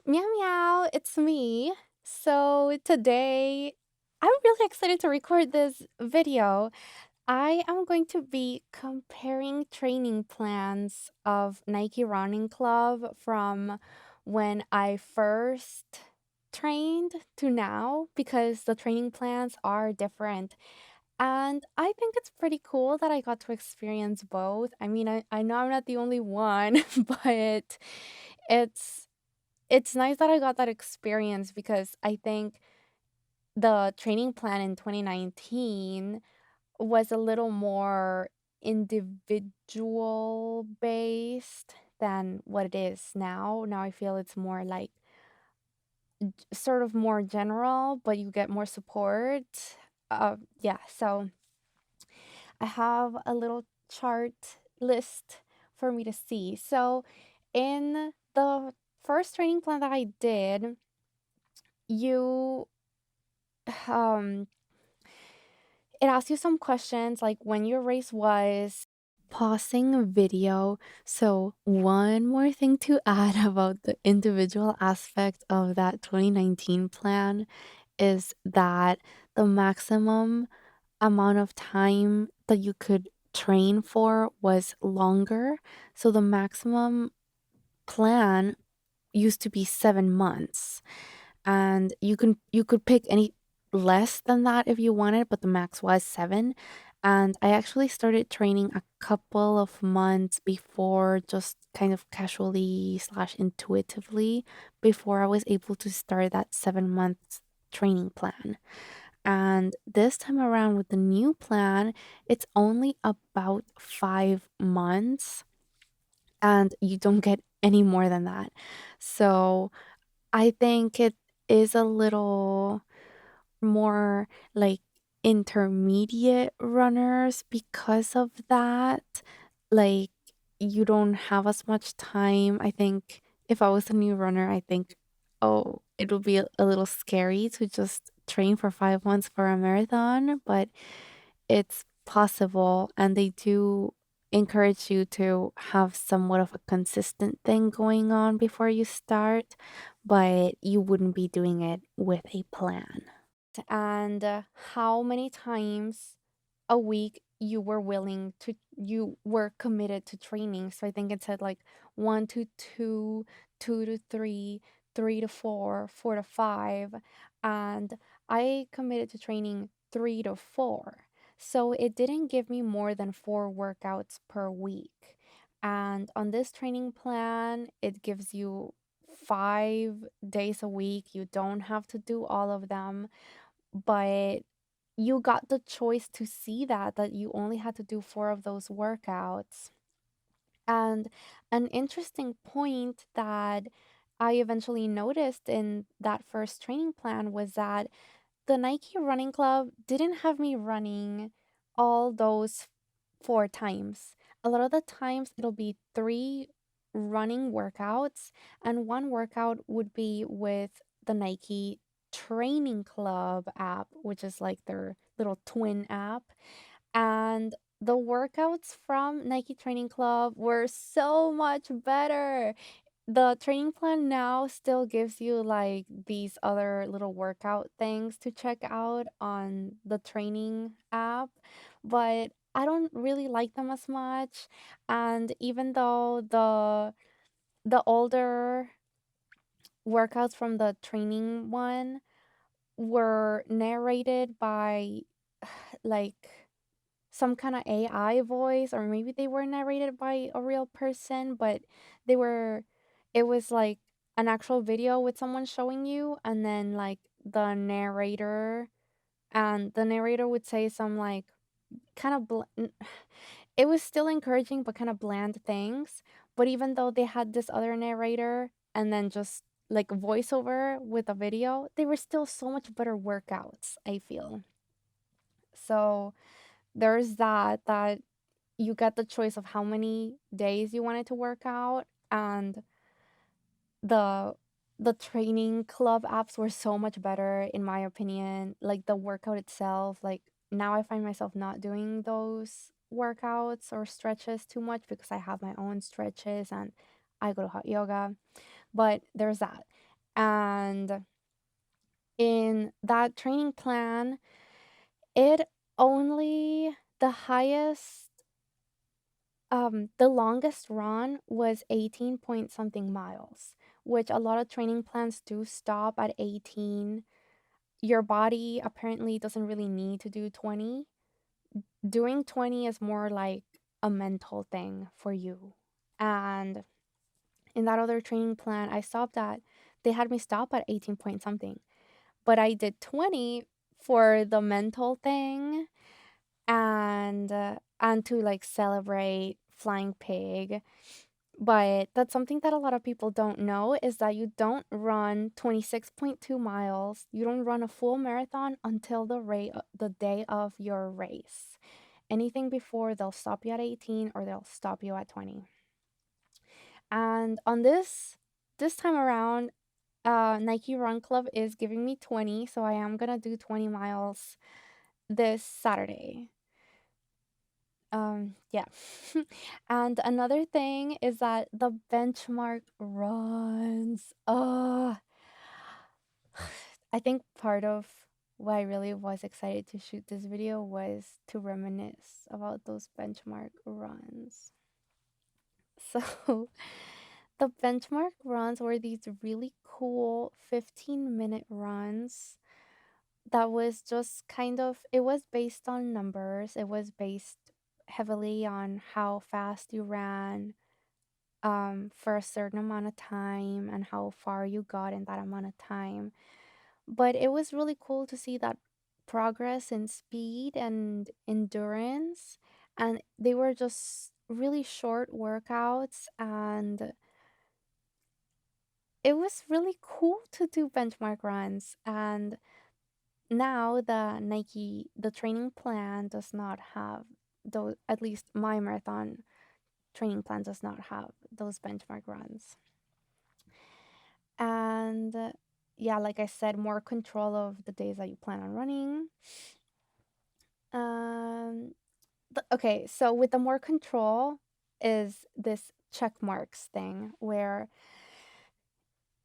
Meow meow, it's me. So today I'm really excited to record this video. I am going to be comparing training plans of Nike Running Club from when I first trained to now because the training plans are different. And I think it's pretty cool that I got to experience both. I mean, I know I'm not the only one, but it's it's nice that I got that experience because I think the training plan in 2019 was a little more individual based than what it is now. Now I feel it's more like sort of more general, but you get more support. Yeah, so I have a little chart list for me to see. So in the first training plan that I did, you um it asks you some questions like when your race was, pausing video. So one more thing to add about the individual aspect of that 2019 plan is that the maximum amount of time that you could train for was longer. So the maximum plan used to be 7 months, and you could pick any less than that if you wanted, but the max was 7. And I actually started training a couple of months before, just kind of casually slash intuitively, before I was able to start that 7 months training plan. And this time around with the new plan, it's only about 5 months, and you don't get any more than that. So I think it is a little more like intermediate runners because of that. Like, you don't have as much time. I think if I was a new runner, I think, oh, it would be a little scary to just train for 5 months for a marathon, but it's possible, and they do encourage you to have somewhat of a consistent thing going on before you start, but you wouldn't be doing it with a plan. And how many times a week you were committed to training. So I think it said like 1 to 2, 2 to 3, 3 to 4, 4 to 5. And I committed to training 3 to 4. So it didn't give me more than 4 workouts per week. And on this training plan, it gives you 5 days a week. You don't have to do all of them, but you got the choice to see that you only had to do 4 of those workouts. And an interesting point that I eventually noticed in that first training plan was that the Nike Running Club didn't have me running all those 4 times. A lot of the times it'll be 3 running workouts, and 1 workout would be with the Nike Training Club app, which is like their little twin app. And the workouts from Nike Training Club were so much better. The training plan now still gives you like these other little workout things to check out on the training app, but I don't really like them as much. And even though the older workouts from the training one were narrated by like some kind of AI voice, or maybe they were narrated by a real person, but they were, it was like an actual video with someone showing you, and then like the narrator would say some like kind of it was still encouraging but kind of bland things. But even though they had this other narrator and then just like voiceover with a video, they were still so much better workouts, I feel. So there's that you get the choice of how many days you wanted to work out. And the the training club apps were so much better in my opinion. Like the workout itself, like now I find myself not doing those workouts or stretches too much because I have my own stretches and I go to hot yoga. But there's that. And in that training plan, it only the highest the longest run was 18 point something miles, which a lot of training plans do stop at 18. Your body apparently doesn't really need to do 20. Doing 20 is more like a mental thing for you. And in that other training plan I stopped at, they had me stop at 18 point something. But I did 20 for the mental thing and to like celebrate flying pig. But that's something that a lot of people don't know is that you don't run 26.2 miles. You don't run a full marathon until the day of your race. Anything before, they'll stop you at 18 or they'll stop you at 20. And on this time around, Nike Run Club is giving me 20, so I am gonna do 20 miles this Saturday. Yeah. And another thing is that the benchmark runs. I think part of why I really was excited to shoot this video was to reminisce about those benchmark runs. So, the benchmark runs were these really cool 15-minute runs that was just kind of, it was based on numbers. It was based heavily on how fast you ran for a certain amount of time and how far you got in that amount of time. But it was really cool to see that progress in speed and endurance. And they were just really short workouts. And it was really cool to do benchmark runs. And now the training plan does not have those, at least my marathon training plan does not have those benchmark runs. And yeah, like I said, more control of the days that you plan on running. Um, okay, so with the more control is this check marks thing where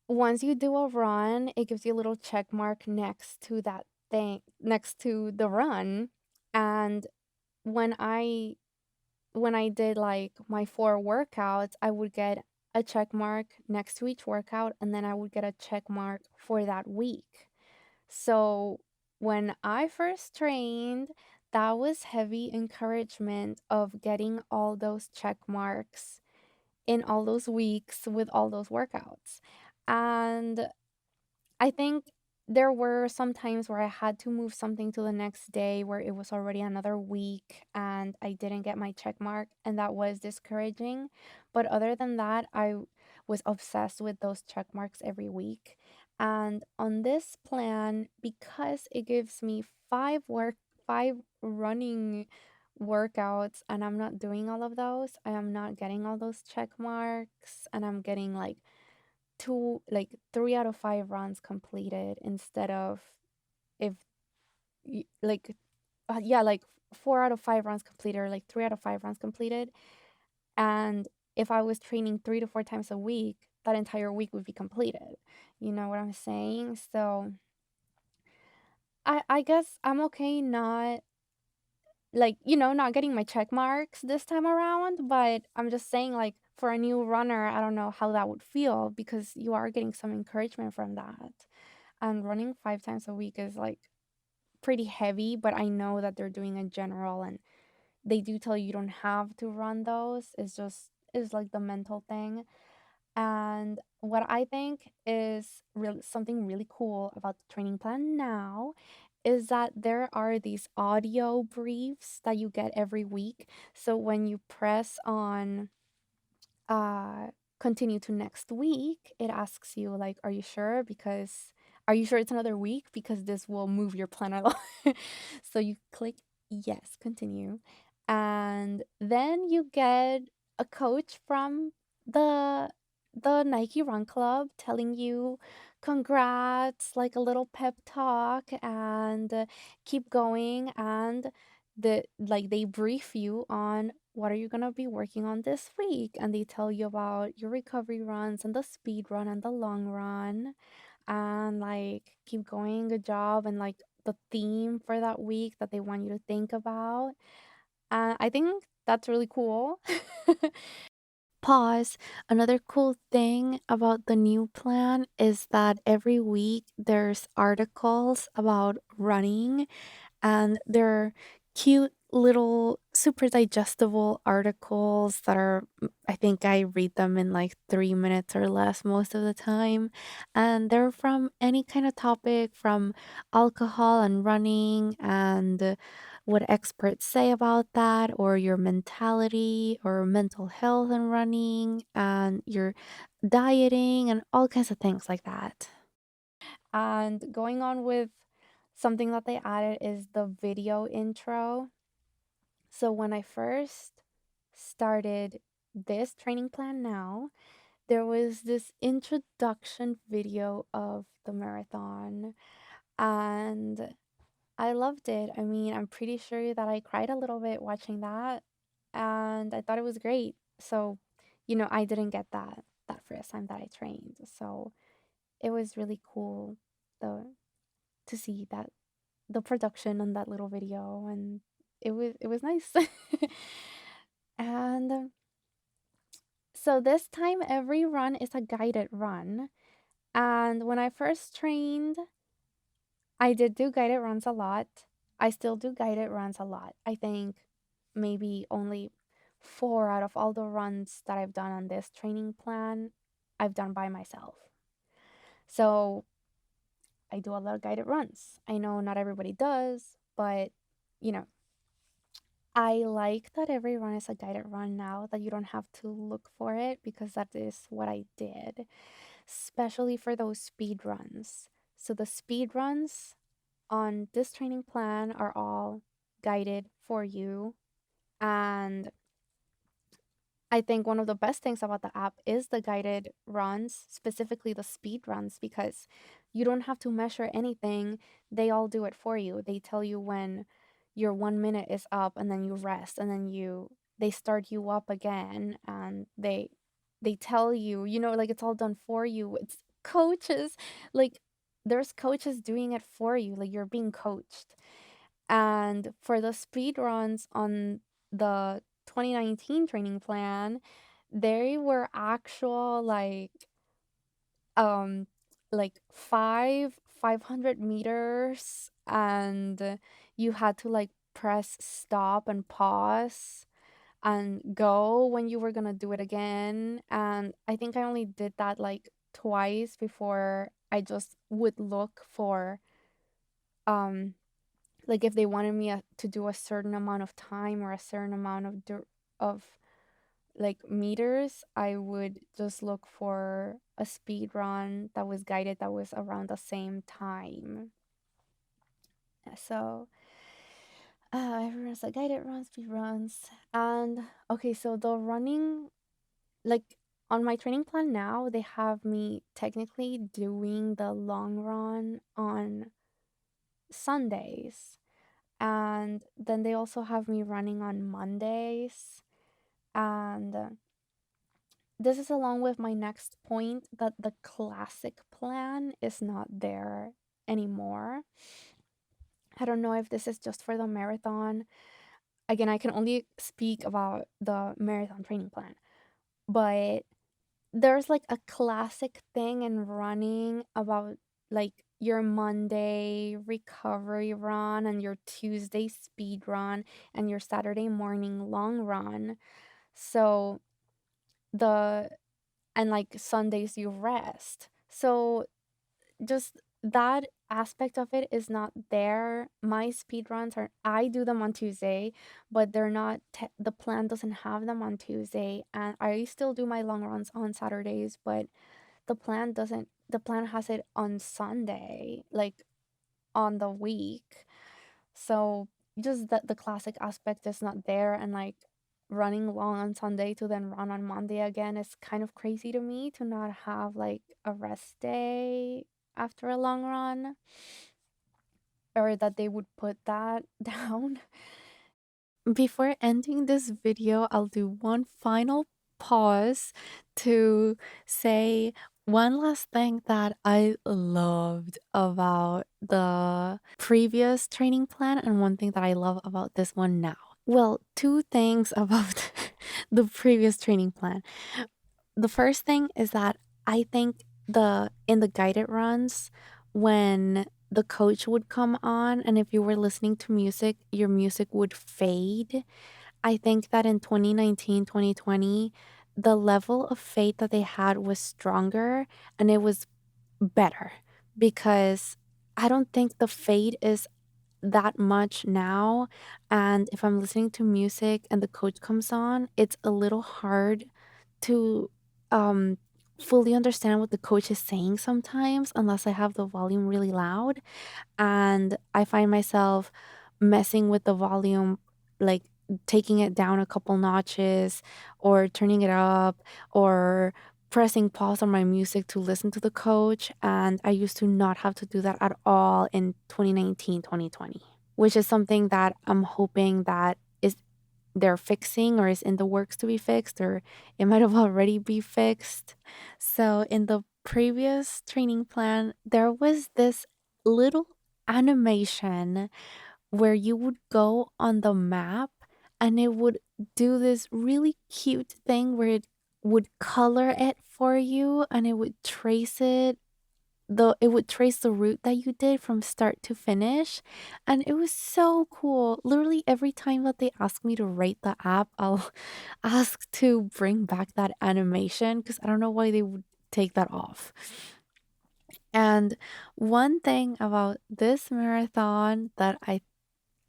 once you do a run, it gives you a little check mark next to that thing, next to the run. And when I when I did like my 4 workouts, I would get a check mark next to each workout and then I would get a check mark for that week. So when I first trained, that was heavy encouragement of getting all those check marks in all those weeks with all those workouts. And I think there were some times where I had to move something to the next day where it was already another week and I didn't get my check mark, and that was discouraging. But other than that, I was obsessed with those check marks every week. And on this plan, because it gives me 5 running workouts and I'm not doing all of those, I am not getting all those check marks and I'm getting like 3 out of 5 runs completed instead of if like yeah, like 4 out of 5 runs completed or like 3 out of 5 runs completed. And if I was training 3 to 4 times a week, that entire week would be completed. You know what I'm saying? So I guess I'm okay not like, not getting my check marks this time around, but I'm just saying, like, for a new runner, I don't know how that would feel because you are getting some encouragement from that. And running 5 times a week is like pretty heavy, but I know that they're doing a general and they do tell you don't have to run those. Is like the mental thing. And what I think is something really cool about the training plan now is that there are these audio briefs that you get every week. So when you press on uh continue to next week, it asks you like, are you sure it's another week? Because this will move your plan along. So you click yes, continue. And then you get a coach from the the Nike Run Club telling you congrats, like a little pep talk, and keep going. And they brief you on what are you gonna be working on this week, and they tell you about your recovery runs and the speed run and the long run. and like keep going. Good job. And like the theme for that week that they want you to think about. I think that's really cool. Pause. Another cool thing about the new plan is that every week there's articles about running, and they're cute little super digestible articles that are I think I read them in like 3 minutes or less most of the time, and they're from any kind of topic, from alcohol and running, and what experts say about that, or your mentality or mental health and running, and your dieting and all kinds of things like that. And going on with something that they added is the video intro. So when I first started this training plan now, there was this introduction video of the marathon, and I loved it. I mean, I'm pretty sure that I cried a little bit watching that, and I thought it was great. So, I didn't get that first time that I trained. So, it was really cool though to see that the production on that little video, and it was nice. And so this time every run is a guided run. And when I first trained, I did do guided runs a lot. I still do guided runs a lot. I think maybe only 4 out of all the runs that I've done on this training plan, I've done by myself. So I do a lot of guided runs. I know not everybody does, but you know, I like that every run is a guided run now, that you don't have to look for it, because that is what I did, especially for those speed runs. So the speed runs on this training plan are all guided for you. And I think one of the best things about the app is the guided runs, specifically the speed runs, because you don't have to measure anything. They all do it for you. They tell you when your 1 minute is up, and then you rest, and then they start you up again, and they tell you, like it's all done for you. It's coaches, like there's coaches doing it for you, like you're being coached. And for the speed runs on the 2019 training plan, they were actual um like 500 meters, and you had to like press stop and pause and go when you were gonna do it again. And I think I only did that like twice before I just would look for um like if they wanted me to do a certain amount of time or a certain amount of like meters, I would just look for a speed run that was guided that was around the same time. So everyone's like guided runs, speed runs. And okay, so the running, like on my training plan now, they have me technically doing the long run on Sundays. And then they also have me running on Mondays. And this is along with my next point, that the classic plan is not there anymore. I don't know if this is just for the marathon. Again, I can only speak about the marathon training plan, but there's like a classic thing in running about like your Monday recovery run and your Tuesday speed run and your Saturday morning long run. So the and like Sundays you rest. So just that aspect of it is not there. My speed runs are, I do them on Tuesday, but they're not the plan doesn't have them on Tuesday, and I still do my long runs on Saturdays, but the plan has it on Sunday, like on the week. So just that the classic aspect is not there, and like running long on Sunday to then run on Monday again is kind of crazy to me, to not have like a rest day after a long run, or that they would put that down. Before ending this video, I'll do one final pause to say One last thing that I loved about the previous training plan, and one thing that I love about this one now. Well, two things about the previous training plan. The first thing is that I think the in the guided runs, when the coach would come on and if you were listening to music, your music would fade. I think that in 2019, 2020, the level of fade that they had was stronger and it was better because I don't think the fade is that much now. And if I'm listening to music and the coach comes on, it's a little hard to um fully understand what the coach is saying sometimes unless I have the volume really loud, and I find myself messing with the volume, like taking it down a couple notches or turning it up or pressing pause on my music to listen to the coach. And I used to not have to do that at all in 2019, 2020, which is something that I'm hoping that is they're fixing or is in the works to be fixed, or it might have already be fixed. So in the previous training plan, there was this little animation where you would go on the map and it would do this really cute thing where it would color it for you and it would trace the route that you did from start to finish, and it was so cool. Literally every time that they ask me to rate the app, I'll ask to bring back that animation because I don't know why they would take that off. And one thing about this marathon that I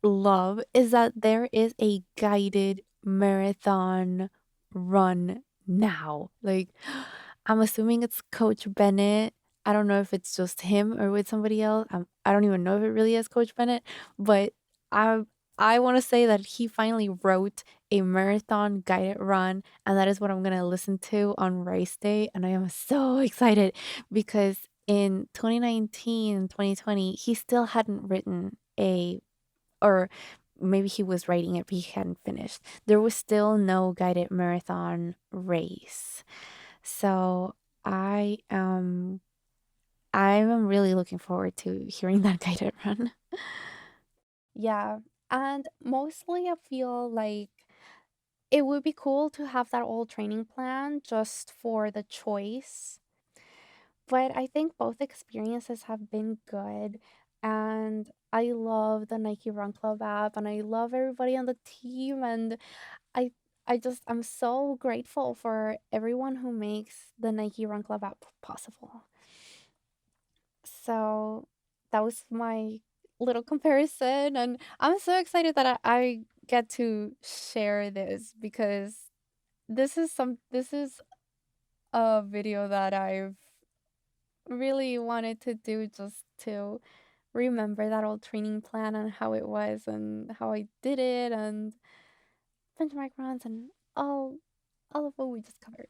love is that there is a guided marathon run now. Like, I'm assuming it's Coach Bennett. I don't know if it's just him or with somebody else. I don't even know if it really is Coach Bennett, but I I want to say that he finally wrote a marathon guided run, and that is what I'm gonna listen to on race day. And I am so excited because in 2019 and 2020, he still hadn't written a, or maybe he was writing it, but he hadn't finished. There was still no guided marathon race. So I um I'm really looking forward to hearing that guided run. Yeah, and mostly I feel like it would be cool to have that old training plan just for the choice. But I think both experiences have been good. And I love the Nike Run Club app and I love everybody on the team. And I I'm so grateful for everyone who makes the Nike Run Club app possible. So that was my little comparison, and I'm so excited that I get to share this because this is a video that I've really wanted to do just to remember that old training plan and how it was and how I did it and benchmark runs and all of what we just covered.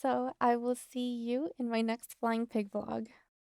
So I will see you in my next Flying Pig vlog.